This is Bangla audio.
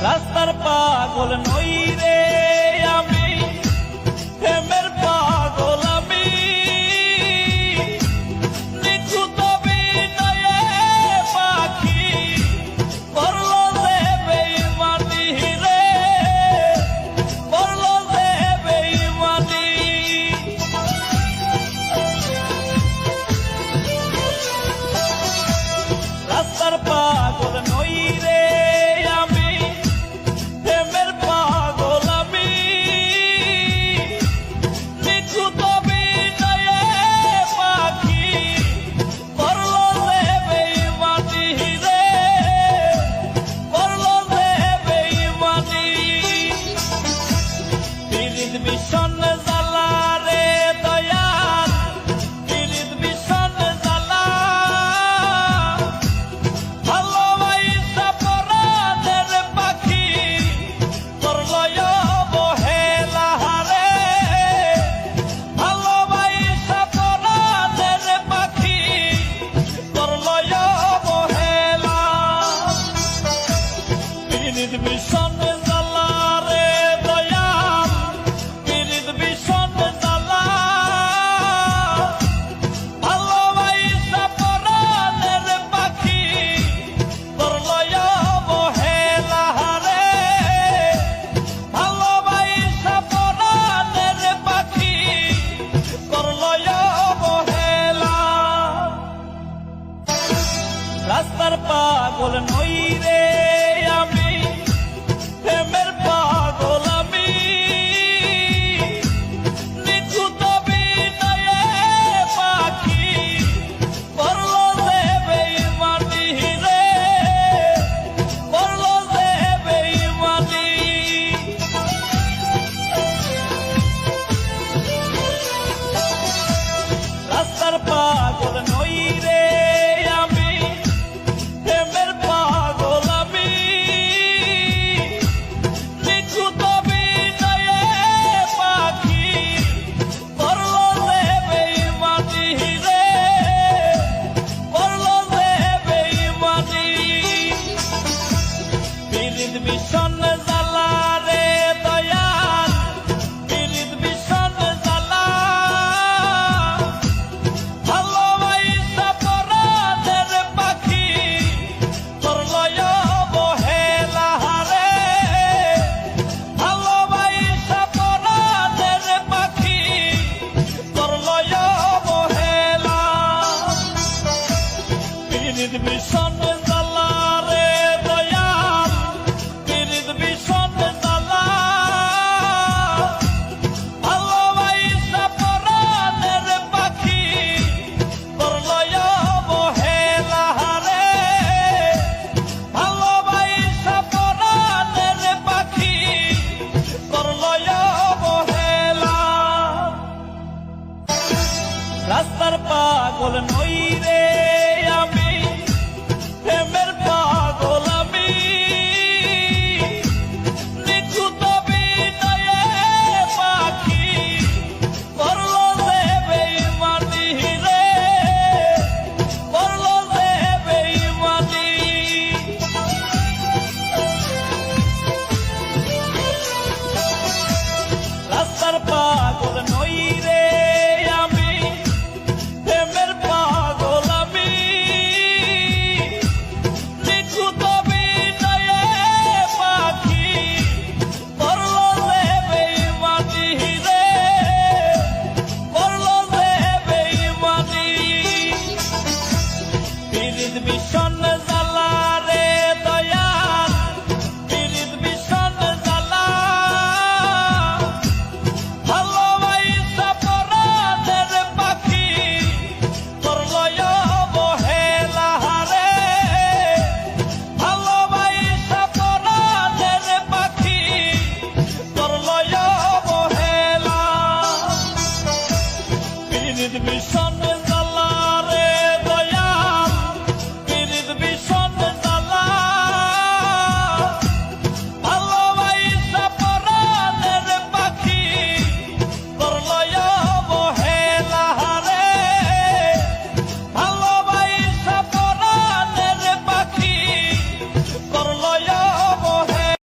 রাস্তার পাগল নই রে আমি, প্রেমের পাগল আমি। নিখুঁত বিনয়ে পাখি করলো যে বেঈমানি রে, করলো যে বেঈমানি। রাস্তার পাগল নই রে আমি, প্রেমের পাগল আমি। নিখুঁত বিনয়ে পাখি করলো যে বেঈমানি রে, করলো যে বেঈমানি। পীড়িত ভীষণ জ্বালা রে দয়াল, পীড়িত ভীষণ জ্বালা। ভালোবাসা পরাণের পাখি করলো অবহেলা রে, ভালোবাসা পরাণের পাখি করলো অবহেলা। পীড়িত ভীষণ জ্বালা রে দয়াল, পীড়িত ভীষণ জ্বালা। ভালোবাসা পরাণের পাখি করলো অবহেলা রে, ভালোবাসা পরাণের পাখি করলো অবহেলা। রাস্তার পাগল নই রে আমি, প্রেমের পাগল আমি। নিখুঁত বিনয়ে পাখি করলো যে বেঈমানি রে, করলো যে বেঈমানি। রাস্তার পাগল নই রে আমি, প্রেমের পাগল আমি। নিখুঁত বিনয়ে পাখি করলো যে বেঈমানি রে, করলো যে বেঈমানি। পীড়িত ভীষণ